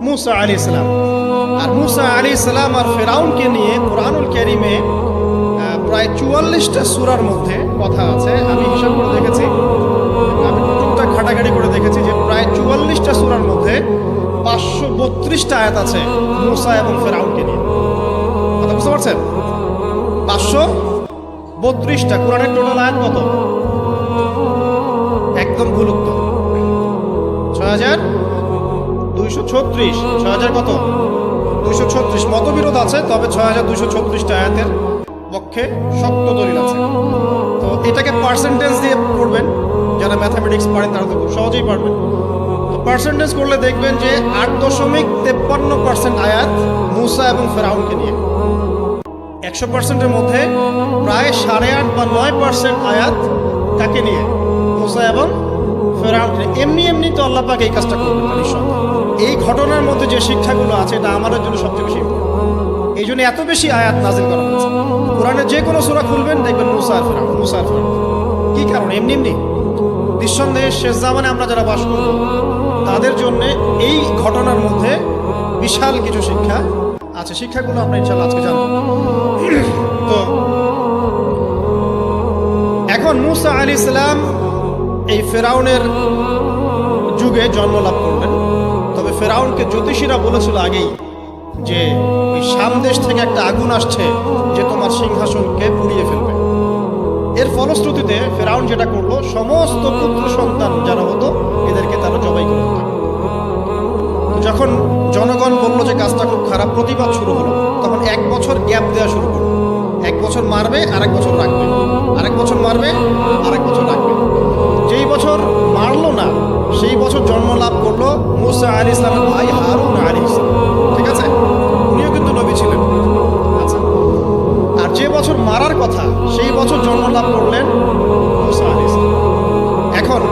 মুসা আলাইহিস সালাম। আর মুসা আলাইহিস সালাম আর ফেরাউনকে নিয়ে কোরআনুল কারীমে প্রায় 44টা সূরার মধ্যে কথা আছে। আমি হিসাব করে দেখেছি, আমি টুকটাক ঘাটাঘাটি করে দেখেছি যে প্রায় 44টা সূরার মধ্যে 532টা আয়াত আছে মুসা এবং ফেরাউনকে নিয়ে। কথা বুঝতে পারছেন? 532টা। কোরআনের টোটাল আয়াত কত? একদম ভুল উত্তর, 6236। 6000 কত? 236। মতবিরোধ আছে, তবে 6236টা আয়াতের পক্ষে শক্ত দলিল আছে। তো এটাকে পার্সেন্টেজ দিয়ে করবেন, যারা ম্যাথামেটিক্স পারেন তারা তো খুব সহজেই পারবেন। তো পার্সেন্টেজ করলে দেখবেন যে 8.53% আয়াত মুসা এবং ফেরাউনকে নিয়ে। 100%-এর মধ্যে প্রায় 8.5 বা 9% আয়াত কাকে নিয়ে? মুসা এবং ফেরাউনকে নিয়ে। এমনি এমনি তো আল্লাহ পাক এই কাজটা করবেন না নিঃসন্দেহে। এই ঘটনার মধ্যে যে শিক্ষাগুলো আছে এটা আমাদের জন্য সবচেয়ে বেশি ইম্পর্টেন্ট। এই জন্য এত বেশি আয়াত নাজিল করা হয়েছে। কোরআনের যে কোনো সূরা খুলবেন দেখবেন মুসা আর ফেরাউন, মুসা আর ফেরাউন। কি কারণ? এমনি এমনি নিঃসন্দেহে শেষ জামানে আমরা যারা বাস করব তাদের জন্য এই ঘটনার মধ্যে বিশাল কিছু শিক্ষা আছে। শিক্ষাগুলো আমরা ইনশাআল্লাহ আজকে জানব। তো এখন মুসা আলাইহিস সালাম এই ফেরাউনের যুগে জন্ম লাভ করলেন। তবে ফেরাউনকে জ্যোতিষীরা বলেছিল আগেই যে ওই শাম দেশ থেকে একটা আগুন আসছে যে তোমার সিংহাসনকে পুড়িয়ে ফেলবে। এর ফলশ্রুতিতে ফেরাউন যেটা করলো, সমস্ত পুত্র সন্তান যারা হতো এদেরকে তারা জবাই করে হত্যা করলো। যখন জনগণ বললো যে কাজটা খুব খারাপ, প্রতিবাদ শুরু হলো, তখন 1 বছর গ্যাপ দেওয়া শুরু করলো। 1 বছর মারবে, আরেক বছর রাখবে, আরেক বছর মারবে, আরেক বছর রাখবে। যেই বছর মারলো না সেই বছর জন্ম লাভ করলো মুসা আলাইহিস সালামের ভাই হারুন আলাইহিস সালাম। ঠিক আছে, উনিও কিন্তু নবী ছিলেন। আচ্ছা, আর যে বছর মারার কথা সেই বছর জন্ম লাভ করলেন মুসা আলাইহিস সালাম। এখন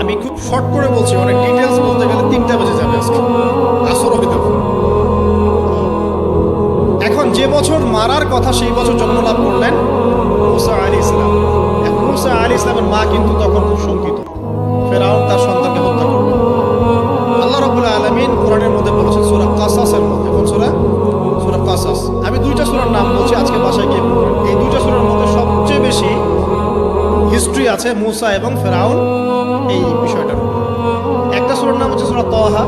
আমি খুব শর্ট করে বলছি, অনেক ডিটেলস বলতে গেলে 3টা বেজে যাবে আজকে, আসর হইতে পারে। এখন যে বছর মারার কথা সেই বছর জন্ম লাভ করলেন মুসা আলাইহিস সালাম। এখন মুসা আলাইহিস সালামের মা কিন্তু তখন খুব শঙ্কিত, ফেরাউন তার সন্তানকে হত্যা করবে। আল্লাহ রাব্বুল আলামিন কোরআনের মধ্যে বলেছেন সূরা কাসাসের মধ্যে। কোন সূরা? সূরা কাসাস। আমি 2টা সূরার নাম বলছি, আজকে বাসায় গিয়ে পড়বেন। এই 2টা সূরার মধ্যে সবচেয়ে বেশি হিস্ট্রি আছে মুসা এবং ফেরাউন এই বিষয়টার উপর। একটা সূরার নাম হচ্ছে সূরা তাহা,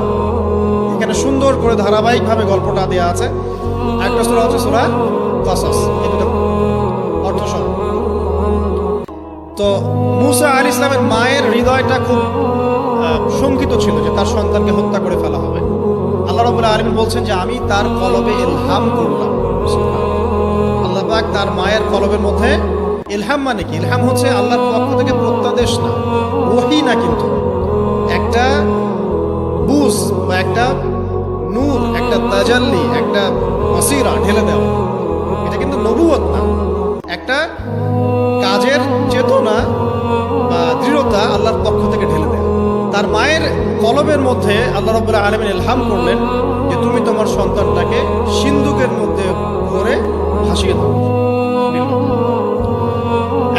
এখানে সুন্দর করে ধারাবাহিকভাবে গল্পটা দেওয়া আছে। একটা সূরা হচ্ছে সূরা কাসাস, এই দুটো অর্থ সহ। তো মুসা আলাইহিস সালামের মায়ের হৃদয়টা খুব শঙ্কিত ছিল যে তার সন্তানকে হত্যা করে ফেলা হবে। আল্লাহ রাব্বুল আলামিন বলছেন যে আমি তার কলবে ইলহাম করলাম। আল্লাহ পাক তার মায়ের কলবের মধ্যে ইলহাম, মানে কি? ইলহাম হচ্ছে আল্লাহর পক্ষ থেকে প্রত্যাদেশ না, ওহী না, কিন্তু একটা বুঝ বা একটা নূর, একটা তাজাল্লি, একটা বাসীরা ঢেলে দেওয়া। এটা কিন্তু নবুয়ত না, একটা কাজের চেতনা বা দৃঢ়তা আল্লাহর পক্ষ থেকে ঢেলে দেয়। তার মায়ের কলবের মধ্যে আল্লাহ রাব্বুল আলামিন ইলহাম করলেন যে তুমি তোমার সন্তানটাকে সিন্ধুকের মধ্যে ভরে ভাসিয়ে দাও।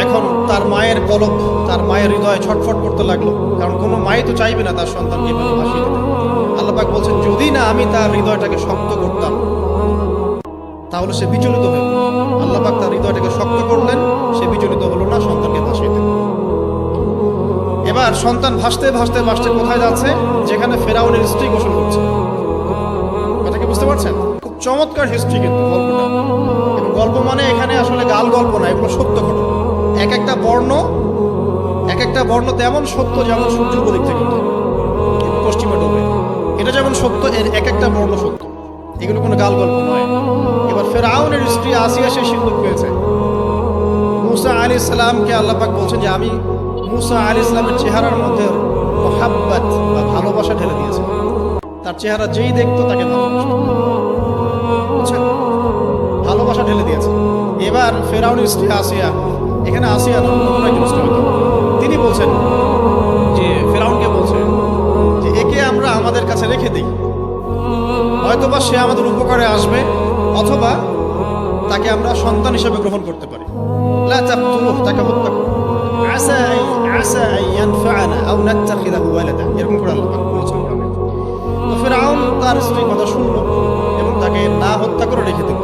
এখন তার মায়ের কলব, তার মায়ের হৃদয় ছটফট করতে লাগলো, কারণ কোনো মাই তো চাইবে না তার সন্তানকে এভাবে ভাসিয়ে দিতে। আল্লাহ পাক বলছেন যদি না আমি তার হৃদয়টাকে শক্ত করতাম তাহলে সে বিচলিত হয়ে পড়ত। আল্লাহ পাক তার হৃদয়টাকে শক্ত করলেন, সে বিচলিত হলো না, সন্তানকে ভাসিয়ে দিল। এবার সন্তান ভাসতে ভাসতে ভাসতে কোথায় যাচ্ছে? যেখানে ফেরাউনের স্ত্রী গোসল করছে। কথা কি বুঝতে পারছেন? খুব চমৎকার হিস্ট্রি কিন্তু গল্পটা। এবং গল্প মানে এখানে আসলে গাল গল্প না, এগুলো সত্য ঘটনা। এক একটা বর্ণ তেমন সত্য যেমন সূর্য দিক থেকে পশ্চিমে ডোবে, এটা যেমন সত্য, এর এক একটা বর্ণ সত্য। এগুলো কোনো গাল গল্প নয়। এবার ফেরাউনের স্ত্রী আসিয়া সে সিন্দুক পেয়েছে। মুসা আলাইহিস সালামকে আল্লাহ পাক বলছেন যে আমি মুসা আলাইহিস সালামের চেহারার মধ্যে মুহাব্বত বা ভালোবাসা ঢেলে দিয়েছি। তার চেহারা যেই দেখতো তাকে ভালোবাসতো, বুঝছেন? ভালোবাসা ঢেলে দিয়েছে। এবার ফেরাউনের স্ত্রী আসিয়া, এখানে আসিয়া না, অন্য একজন স্ত্রী হতো, তিনি বলছেন যে ফেরাউনকে বলছেন যে একে আমরা আমাদের কাছে রেখে দিই, হয়তোবা সে আমাদের উপকারে আসবে, অথবা তাকে আমরা সন্তান হিসেবে গ্রহণ করতে পারি। লা তাকতুলুহু, তাকে হত্যা করো। আসা আন ইয়ানফা'না আও নাত্তাখিযাহু ওয়ালাদা, এরকম করে আল্লাহ পাক বলেছেন। তো ফেরাউন তার স্ত্রীর কথা শুনলো এবং তাকে না হত্যা করে রেখে দিল।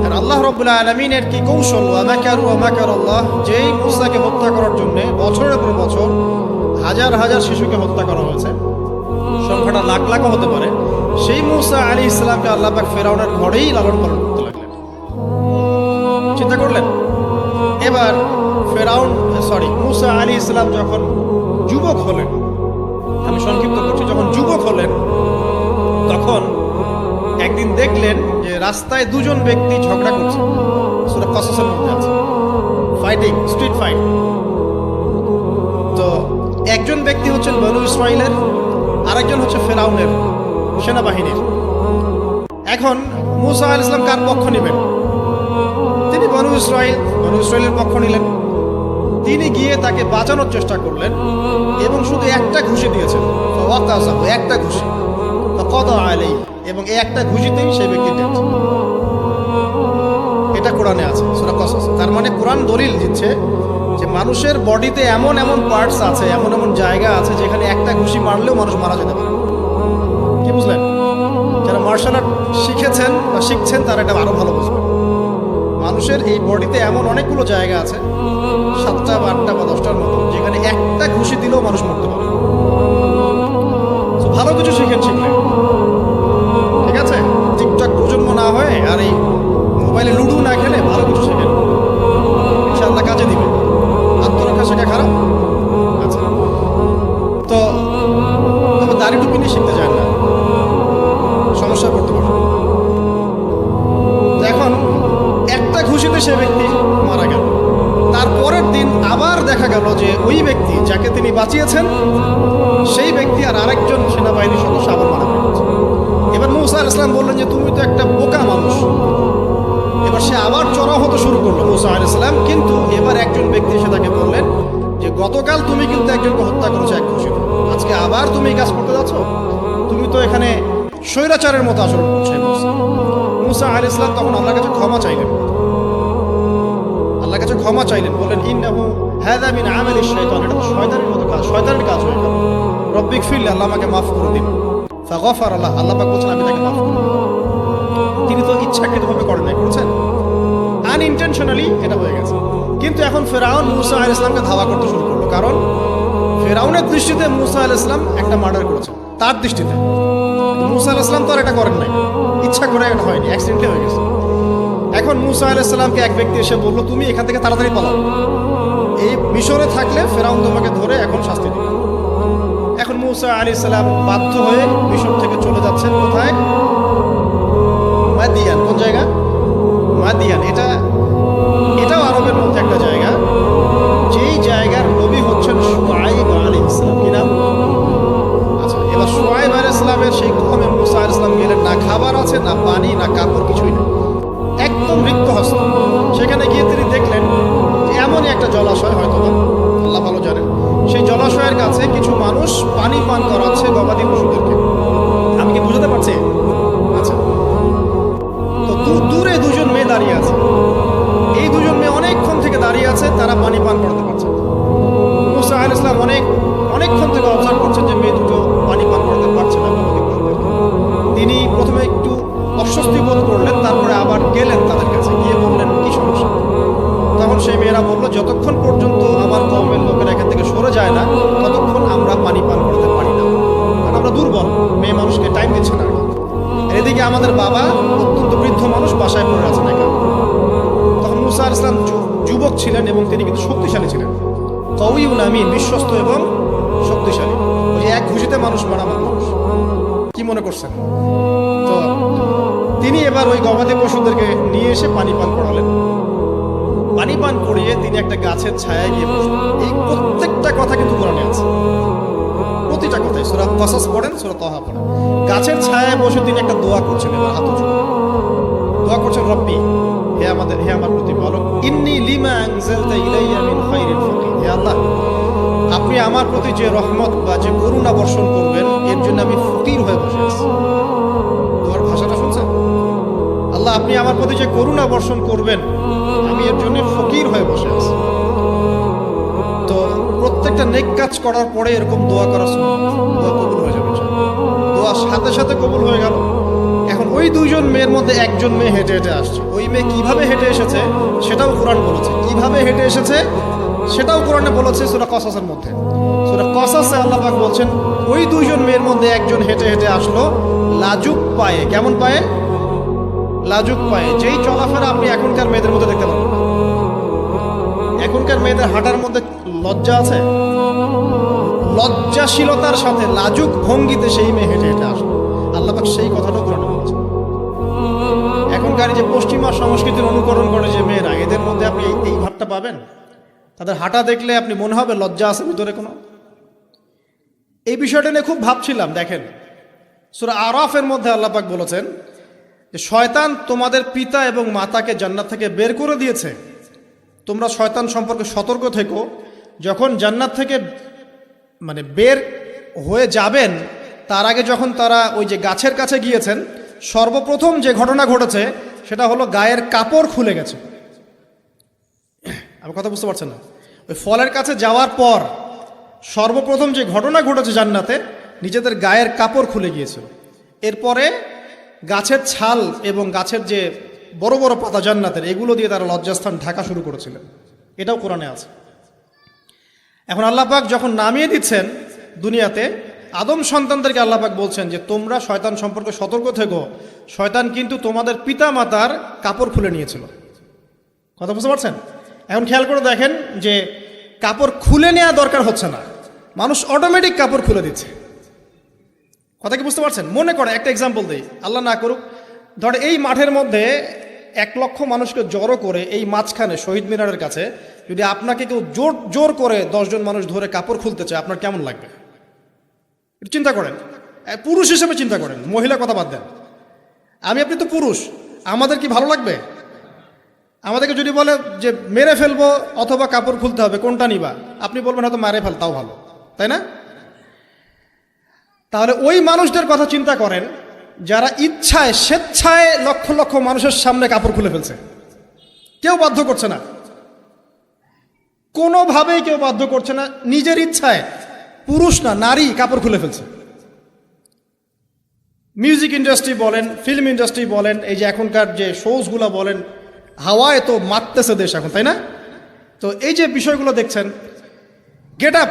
আর আল্লাহ রাব্বুল আলামিনের কি কৌশল, ওয়া মাকারু ওয়া মাকারাল্লাহ, যেই মূসাকে হত্যা করার জন্য বছরের পর বছর হাজার হাজার শিশুকে হত্যা করা হয়েছে, সংখ্যাটা লাখ লাখও হতে পারে, সেই মূসা আলাইহিস সালামকে আল্লাহ পাক ফেরাউনের ঘরেই লালন পালন করতে লাগলেন। চিন্তা করলেন, এবার মূসা আলাইহিস সালাম যখন যুবক হলেন, আমি সংক্ষিপ্ত করছি, যখন যুবক হলেন তখন একদিন দেখলেন যে রাস্তায় দুজন ব্যক্তি ঝগড়া করছে। সূরা কসসের মধ্যে আছে, ফাইটিং, স্ট্রিট ফাইট। তো একজন ব্যক্তি হচ্ছেন বনু ইসরাইলের, আরেকজন হচ্ছে ফেরাউনের সেনাবাহিনীর। এখন মূসা আলাইহিস সালাম কার পক্ষ নেবেন? তিনি বনু ইসরাইলের পক্ষ নিলেন। তিনি গিয়ে তাকে বাঁচানোর চেষ্টা করলেন এবং শুধু একটা ঘুষি দিয়েছেন, একটা ঘুষি, এবং এই একটা ঘুষিতেই সেই ব্যক্তি ডেথ। এটা কোরআনে আছে, সূরা কসস। তার মানে কোরআন দলিল দিচ্ছে যে মানুষের বডিতে এমন এমন পার্টস আছে, এমন এমন জায়গা আছে যেখানে একটা ঘুষি মারলেও মানুষ মারা যেতে পারে। কি বুঝলেন? যারা মার্শাল আর্ট শিখেছেন বা শিখছেন তারা এটা আরো ভালো বুঝবেন। মানুষের এই বডিতে এমন অনেকগুলো জায়গা আছে, 7টা বা 8টা বা 10টার মতো, যেখানে একটা ঘুষি দিলেও মানুষ মরতে পারে। ভালো কিছু শিখেন, শিখলেন, ঠিক আছে? টিকটক প্রজন্ম না হয়ে আর এই মোবাইলে লুডু না খেলে ভালো কিছু শেখেন, ইনশাআল্লাহ কাজে দিবে। আত্মরক্ষা শেখা খারাপ? আচ্ছা, তো তবে দাড়ি টুপি নিয়ে শিখতে চান না, সমস্যা করতে পারে। এখন একটা ঘুষিতে সে ব্যক্তি মারা গেল। তারপরের দিন আবার দেখা গেল যে ওই ব্যক্তি যাকে তিনি বাঁচিয়েছেন সেই ব্যক্তি আর আরেকজন সেনাবাহিনীর সদস্য আবার মারা গেছে। এবার মূসা আলাইহিস সালাম বললেন যে তুমি তো একটা বোকা মানুষ। এবার সে আবার চড়াও হতে শুরু করলো মূসা আলাইহিস সালাম, কিন্তু এবার একজন ব্যক্তি এসে তাকে বললেন যে গতকাল তুমি কিন্তু একজনকে হত্যা করেছো এক ঘুষিতে, আজকে আবার তুমি এই কাজ করতে যাচ্ছ, তুমি তো এখানে স্বৈরাচারের মতো আচরণ করছো। মূসা আলাইহিস সালাম তখন আল্লাহর কাছে ক্ষমা চাইলেন, আল্লাহর কাছে ক্ষমা চাইলেন, বললেন ইন্নাহু হাযা মিন আমালিশ শাইতান, এটা তো শয়তানের মতো কাজ, শয়তানের কাজ হয়ে গেল। রব্বিক ফিরলি, আল্লাহ আমাকে মাফ করে দিন। ফাগফার আল্লাহ, আল্লাহ পাক বলছেন আমি তাকে মাফ করে দিন। তিনি তো ইচ্ছাকৃতভাবে করেন নাই, করেছেন আনইনটেনশনালি, এটা হয়ে গেছে। কিন্তু এখন ফেরাউন মূসা আলাইহিস সালামকে ধাওয়া করতে শুরু করলো, কারণ ফেরাউনের দৃষ্টিতে মূসা আলাইহিস সালাম একটা মার্ডার করেছেন, তার দৃষ্টিতে। মূসা আলাইহিস সালাম তো আর এটা করেন নাই, ইচ্ছা করে এটা হয়নি, অ্যাক্সিডেন্টলি হয়ে গেছে। এখন মূসা আলাইহিস সালামকে এক ব্যক্তি এসে বললো তুমি এখান থেকে তাড়াতাড়ি পালাও, এই মিশরে থাকলে ফেরাউন তোমাকে ধরে এখন শাস্তি দিবে। এখন মূসা আলাইহিস সালাম বাধ্য হয়ে মিশর থেকে চলে যাচ্ছেন কোথায়? মাদিয়ান। কোন জায়গা? মাদিয়ান। এটাও আরবের মধ্যে একটা জায়গা, যেই জায়গার নবী হচ্ছেন শুআয়ব আলাইহিস সালাম। কি নাম? আচ্ছা, এবার শুআয়ব আলাইহিস সালামের সেই কওমে মূসা আলাইহিস সালাম গেলেন, না খাবার আছে, না পানি, না কাপড়, কিছুই নেই, একদম রিক্ত হস্ত। সেখানে গিয়ে তিনি দেখলেন যে এমনই একটা জলাশয়, হয়তো আল্লাহ ভালো জানেন, সেই জলাশয়ের কাছে কিছু মানুষ পানি পান করাচ্ছে গবাদি পশুদেরকে। আমি কি বুঝতে পারছি? আচ্ছা, তো দূরে দুজন মেয়ে দাঁড়িয়ে আছে, এই দুজন মেয়ে অনেকক্ষণ থেকে দাঁড়িয়ে আছে, তারা পানি পান করতে পারছে। মূসা আলাইহিস সালাম অনেকক্ষণ থেকে অবজার্ভ করছেন যে মেয়ে দুটো পানি পান করতে পারছে না গবাদি পশুদেরকে। তিনি প্রথমে একটু অস্বস্তি বোধ করলেন, তারপরে আবার গেলেন তাদের কাছে, গিয়ে বললেন কি সমস্যা। তখন সেই মেয়েরা বললো যতক্ষণ পর্যন্ত আমার কওমের লোকেরা এখান থেকে সরে যায় না ততক্ষণ আমরা পানি পান করতে পারি না, কারণ আমরা দুর্বল, মেয়ে মানুষকে টাইম দিচ্ছে না। এদিকে আমাদের বাবা অত্যন্ত বৃদ্ধ মানুষ, বাসায় পড়ে আছেন একা। তখন মূসা আলাইহিস সালাম যুবক ছিলেন এবং তিনি কিন্তু শক্তিশালী ছিলেন, কওয়িউন আমিন, বিশ্বস্ত এবং শক্তিশালী। ওই এক ঘুষিতে মানুষ মারা মানুষ, কি মনে করছেন? তো তিনি এবার ওই গবাদি পশুদেরকে নিয়ে এসে পানি পান করালেন। পানি পান করিয়ে তিনি একটা গাছের ছায়ায় গিয়ে বসলেন। এই প্রত্যেকটা কথা কিন্তু কোরআনে আছে, প্রতিটা কথাই। সূরা কসস পড়েন, সূরা তাহা পড়েন। গাছের ছায়ায় বসে তিনি একটা দোয়া করছেন, এবার হাত উঁচু দোয়া করছেন, রব্বি, হে আমার প্রতিপালক, ইন্নী লিমা আনজালতা ইলাইয়া মিন খাইরিন ফাকির, হে আল্লাহ, আপনি আমার প্রতি যে রহমত বা যে করুণা বর্ষণ করবেন এর জন্য আমি ফকির হয়ে বসে আছি। দোয়ার ভাষাটা শুনছেন? আল্লাহ, আপনি আমার প্রতি যে করুণা বর্ষণ করবেন আমি এর জন্য ফকির হয়ে বসে আছি। তো প্রত্যেকটা নেক কাজ করার পরে এরকম দোয়া করা সুন্নাত, দোয়া কবুল হয়ে যাবে। দোয়া দোয়া সাথে সাথে কবুল হয়ে গেল। এখন ওই দুইজন মেয়ের মধ্যে একজন মেয়ে হেঁটে হেঁটে আসছে। ওই মেয়ে কিভাবে হেঁটে এসেছে সেটাও কোরআন বলেছে, কিভাবে হেঁটে এসেছে সেটাও কোরআনে বলেছে সূরা কসাসের মধ্যে। সূরা কসাসে আল্লাহ পাক বলছেন ওই দুইজন মেয়ের মধ্যে একজন হেঁটে হেঁটে আসলো লাজুক পায়ে। কেমন পায়ে? লাজুক পায়ে। যেই চলাফেরা আপনি এখনকার মেয়েদের মধ্যে দেখতে পাবেন। এখনকার মেয়েদের হাঁটার মধ্যে লজ্জা আছে, লজ্জাশীলতার সাথে লাজুক ভঙ্গিতে সেই মেয়ে হেঁটে হেঁটে আসলো। আল্লাহ পাক সেই কথাটা কোরআনে বলেছেন। এখনকার যে পশ্চিমা সংস্কৃতির অনুকরণ করে যে মেয়েরা, এদের মধ্যে আপনি এই ভাবটা পাবেন? তাদের হাঁটা দেখলে আপনি মনে হবে লজ্জা আছে ভিতরে কোনো। এই বিষয়টা নিয়ে খুব ভাবছিলাম। দেখেন সূরা আরাফের মধ্যে আল্লাহ পাক বলেছেন যে শয়তান তোমাদের পিতা এবং মাতাকে জান্নাত থেকে বের করে দিয়েছে, তোমরা শয়তান সম্পর্কে সতর্ক থেকো। যখন জান্নাত থেকে বের হয়ে যাবেন তার আগে যখন তারা ওই যে গাছের কাছে গিয়েছেন, সর্বপ্রথম যে ঘটনা ঘটেছে সেটা হলো গায়ের কাপড় খুলে গেছে। আমার কথা বুঝতে পারছেন না? ওই ফলের কাছে যাওয়ার পর সর্বপ্রথম যে ঘটনা ঘটেছে জান্নাতে, নিজেদের গায়ের কাপড় খুলে গিয়েছিল। এরপরে গাছের ছাল এবং গাছের যে বড় বড় পাতা জান্নাতের, এগুলো দিয়ে তারা লজ্জাস্থান ঢাকা শুরু করেছিলেন। এটাও কোরআনে আছে। এখন আল্লাহ পাক যখন নামিয়ে দিচ্ছেন দুনিয়াতে, আদম সন্তানদেরকে আল্লাহ পাক বলছেন যে তোমরা শয়তান সম্পর্কে সতর্ক থেকো, শয়তান কিন্তু তোমাদের পিতা মাতার কাপড় খুলে নিয়েছিল। কথা বুঝতে পারছেন? এখন খেয়াল করে দেখেন যে কাপড় খুলে নেওয়া দরকার হচ্ছে না, মানুষ অটোমেটিক কাপড় খুলে দিচ্ছে। কথা কি বুঝতে পারছেন? মনে করে একটা এক্সাম্পল দিই, আল্লাহ না করুক, ধর এই মাঠের মধ্যে 1 লক্ষ মানুষকে জড়ো করে এই মাঝখানে শহীদ মিনারের কাছে যদি আপনাকে কেউ জোর জোর করে 10 জন মানুষ ধরে কাপড় খুলতে চায়, আপনার কেমন লাগবে? একটু চিন্তা করেন, পুরুষ হিসেবে চিন্তা করেন, মহিলা কথা বাদ দেন। আপনি তো পুরুষ, আমাদের কি ভালো লাগবে? আমাদেরকে যদি বলে যে মেরে ফেলবো অথবা কাপড় খুলতে হবে, কোনটা নিবা? আপনি বলবেন হয়তো মেরে ফেল, তাও ভালো, তাই না? তাহলে ওই মানুষদের কথা চিন্তা করেন যারা ইচ্ছায় স্বেচ্ছায় লক্ষ লক্ষ মানুষের সামনে কাপড় খুলে ফেলছে। কেউ বাধ্য করছে না, কোনোভাবেই কেউ বাধ্য করছে না, নিজের ইচ্ছায় পুরুষ না নারী কাপড় খুলে ফেলছে। মিউজিক ইন্ডাস্ট্রি বলেন, ফিল্ম ইন্ডাস্ট্রি বলেন, এই যে এখনকার যে শোজগুলো বলেন, হাওয়ায় তো মারতেছে দেশ এখন, তাই না? তো এই যে বিষয়গুলো দেখছেন, গেট আপ,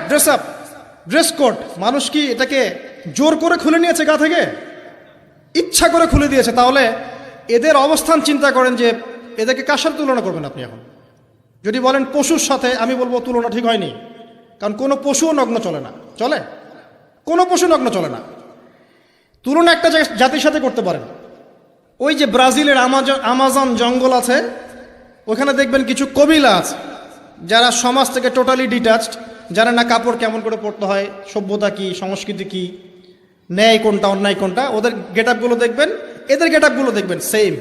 ড্রেস কোড, মানুষ কি এটাকে জোর করে খুলে নিয়েছে গা থেকে? ইচ্ছা করে খুলে দিয়েছে। তাহলে এদের অবস্থান চিন্তা করেন যে এদেরকে কার সাথে তুলনা করবেন আপনি? এখন যদি বলেন পশুর সাথে, আমি বলবো তুলনা ঠিক হয়নি, কারণ কোনো পশুও নগ্ন চলে না। চলে? কোনো পশু নগ্ন চলে না। তুলনা একটা জাতির সাথে করতে পারেন। ওই যে ব্রাজিলের আমাজন জঙ্গল আছে, ওখানে দেখবেন কিছু কবিলা আছে যারা সমাজ থেকে টোটালি ডিটাচড, জানে না কাপড় কেমন করে পরতে হয়, সভ্যতা কি, সংস্কৃতি কি, ন্যায় কোনটা অন্যায় কোনটা। ওদের গেট আপগুলো দেখবেন, এদের গেট আপগুলো দেখবেন সেম।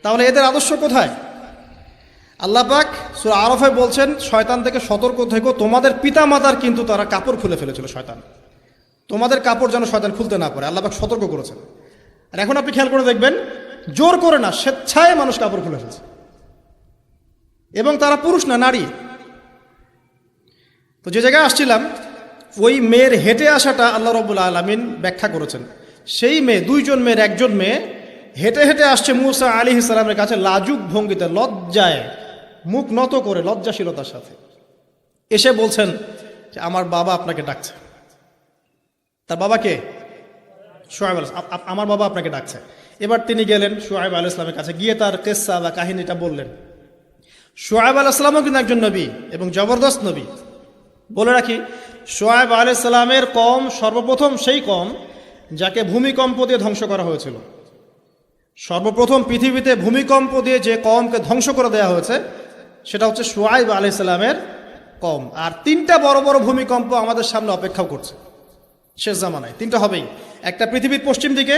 তাহলে এদের আদর্শ কোথায়? আল্লাহ পাক সূরা আরাফে বলছেন শয়তান থেকে সতর্ক থেকো, তোমাদের পিতা মাতার কিন্তু তারা কাপড় খুলে ফেলেছিল শয়তান, তোমাদের কাপড় যেন শয়তান খুলতে না পারে, আল্লাহ পাক সতর্ক করেছেন। আর এখন আপনি খেয়াল করে দেখবেন, জোর করে না, স্বেচ্ছায় মানুষ কাপড় খুলে ফেলছে, এবং তারা পুরুষ না নারী। তো যে জায়গায় আসছিলাম, ওই মেয়ের হেঁটে আসাটা আল্লাহ রাব্বুল আলামিন ব্যাখ্যা করেছেন। সেই মেয়ে, 2 জন মেয়ের 1 জন মেয়ে হেঁটে হেঁটে আসছে মূসা আলাইহিস সালামের কাছে লাজুক ভঙ্গিতে, লজ্জায় মুখ নত করে, লজ্জাশীলতার সাথে এসে বলছেন যে আমার বাবা আপনাকে ডাকছে। তার বাবাকে শুআয়ব আলাইহিস, আমার বাবা আপনাকে ডাকছে। এবার তিনি গেলেন শুআয়ব আলাইহিস সালামের কাছে, গিয়ে তার কিসসা বা কাহিনীটা বললেন। শুআয়ব আলাইহিস সালামও কিন্তু একজন নবী এবং জবরদস্ত নবী। বলে রাখি, শুআয়ব আলাইহিস সালামের কওম সর্বপ্রথম সেই কওম যাকে ভূমিকম্প দিয়ে ধ্বংস করা হয়েছিল। সর্বপ্রথম পৃথিবীতে ভূমিকম্প দিয়ে যে কওমকে ধ্বংস করে দেওয়া হয়েছে সেটা হচ্ছে শুআয়ব আলাইহিস সালামের কওম। আর 3টা বড় বড় ভূমিকম্প আমাদের সামনে অপেক্ষাও করছে শেষ জামানায়। 3টা হবেই, একটা পৃথিবীর পশ্চিম দিকে,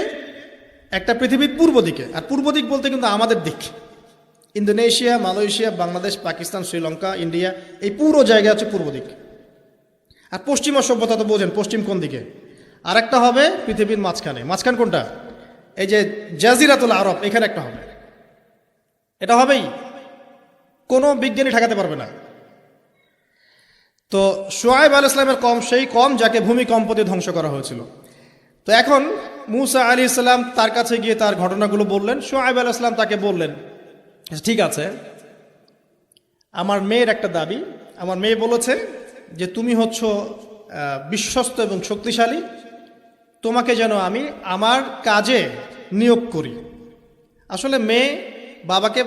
একটা পৃথিবীর পূর্ব দিকে। আর পূর্ব দিক বলতে কিন্তু আমাদের দিক, Indonesia, Malaysia, Bangladesh, Pakistan, Sri Lanka, India, এই পুরো জায়গা হচ্ছে পূর্ব দিক। আর পশ্চিমা সভ্যতা তো বোঝেন পশ্চিম কোন দিকে। আর একটা হবে পৃথিবীর মাঝখানে। মাঝখান কোনটা? এই যে জাজিরাতুল আরব, এখানে একটা হবে। এটা হবেই, কোনো বিজ্ঞানী ঠেকাতে পারবে না। তো শুআয়ব আলাইহিস সালামের কওম সেই কওম যাকে ভূমিকম্প দিয়ে ধ্বংস করা হয়েছিল। তো তো এখন মূসা আলাইহিস সালাম তার কাছে গিয়ে তার ঘটনাগুলো বললেন। শুআয়ব আলাইহিস সালাম তাকে বললেন, ঠিক আছে, আমার মেয়ের একটা দাবি, আমার মেয়ে বলেছে যে তুমি হচ্ছ বিশ্বস্ত এবং শক্তিশালী, তোমাকে যেন আমি আমার কাজে নিয়োগ করি। আসলে মেয়ে বাবাকে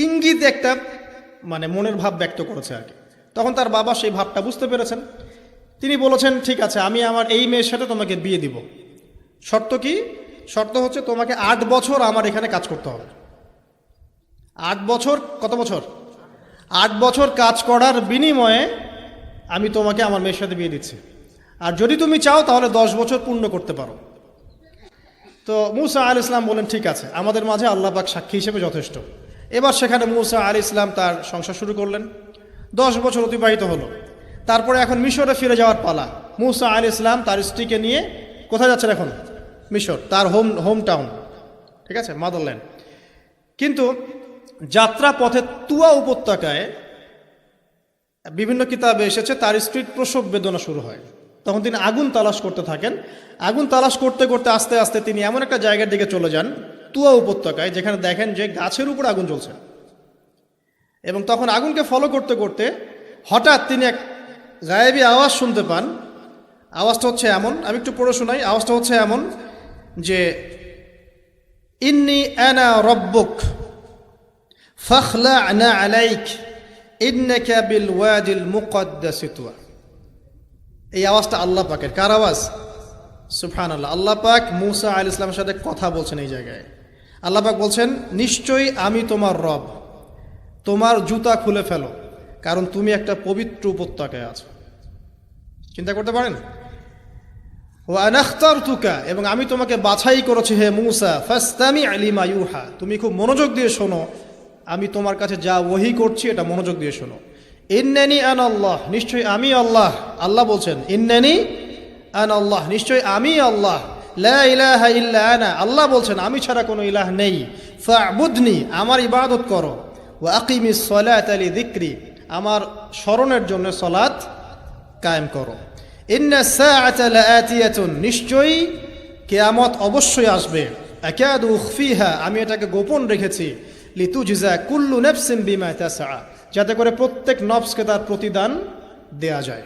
ইঙ্গিত একটা মানে মনের ভাব ব্যক্ত করেছে আর কি। তখন তার বাবা সেই ভাবটা বুঝতে পেরেছেন। তিনি বলেছেন, ঠিক আছে, আমি আমার এই মেয়ের সাথে তোমাকে বিয়ে দিব। শর্ত কি? শর্ত হচ্ছে তোমাকে 8 বছর আমার এখানে কাজ করতে হবে। 8 বছর, কত বছর? 8 বছর কাজ করার বিনিময়ে আমি তোমাকে আমার মেয়ের সাথে বিয়ে দিচ্ছি। আর যদি তুমি চাও তাহলে 10 বছর পূর্ণ করতে পারো। তো মূসা আলাইহিস সালাম বলেন, ঠিক আছে, আমাদের মাঝে আল্লাহ পাক সাক্ষী হিসেবে যথেষ্ট। এবার সেখানে মূসা আলাইহিস সালাম তার সংসার শুরু করলেন। 10 বছর অতিবাহিত হলো। তারপরে এখন মিশরে ফিরে যাওয়ার পালা। মূসা আলাইহিস সালাম তার স্ত্রীকে নিয়ে কোথায় যাচ্ছেন এখন? মিশর, তার হোম টাউন, ঠিক আছে, মাদারল্যান্ড। কিন্তু যাত্রা পথে তুয়া উপত্যকায় বিভিন্ন কিতাবে এসেছে তার স্ত্রীর প্রসব বেদনা শুরু হয়। তখন তিনি আগুন তালাশ করতে থাকেন। আগুন তালাশ করতে করতে আস্তে আস্তে তিনি এমন একটা জায়গার দিকে চলে যান, তুয়া উপত্যকায়, যেখানে দেখেন যে গাছের উপর আগুন জ্বলছে। এবং তখন আগুনকে ফলো করতে করতে হঠাৎ তিনি এক গায়েবী আওয়াজ শুনতে পান। আওয়াজটা হচ্ছে এমন, আমি একটু পড়ে শোনাই। আওয়াজটা হচ্ছে এমন যে, ইন্নী আনা রব্বুক ফাখলা'না আলাইক ইন্নাকা বিল ওয়াদিল মুকদ্দাসি তুয়া। এই আওয়াজটা আল্লাহ পাকের। কার আওয়াজ? সুবহানাল্লাহ। আল্লাহ পাক মূসা আলাইহিস সালামের সাথে কথা বলছেন এই জায়গায়। আল্লাহ পাক বলছেন, নিশ্চয়ই আমি তোমার রব, তোমার জুতা খুলে ফেলো, কারণ তুমি একটা পবিত্র উপত্যকায় আছো। চিন্তা করতে পারেন? ওয়া আনা ইখতারতুকা, এবং আমি তোমাকে বাছাই করেছি হে মূসা, ফাসতামি' লিমা ইউহা, তুমি খুব মনোযোগ দিয়ে শোনো, আমি তোমার কাছে যা ওহী করছি এটা মনোযোগ দিয়ে শোনো। ইন্নানি আনা আল্লাহ, নিশ্চয়ই আমি আল্লাহ। আল্লাহ বলছেন, ইন্নানি আনা আল্লাহ, নিশ্চয়ই আমি আল্লাহ। লা ইলাহা ইল্লা আনা, আল্লাহ বলছেন আমি ছাড়া কোনো ইলাহ নেই। ফা'বুদনি, আমার ইবাদত করো। ওয়া আকিমিস সালাতা লিযিকরি, আমার স্মরণের জন্য সালাত কায়েম করো। ইন্নাস সাআতা লাআতিয়াতুন, নিশ্চয়ই কিয়ামত অবশ্যই আসবে। আকাদু উখফিহা, আমি এটাকে গোপন রেখেছি। লিতুজজা কুল্লু নাফসিন বিমা তাসআ, যাতে করে প্রত্যেক নফসকে তার প্রতিদান দেয়া যায়।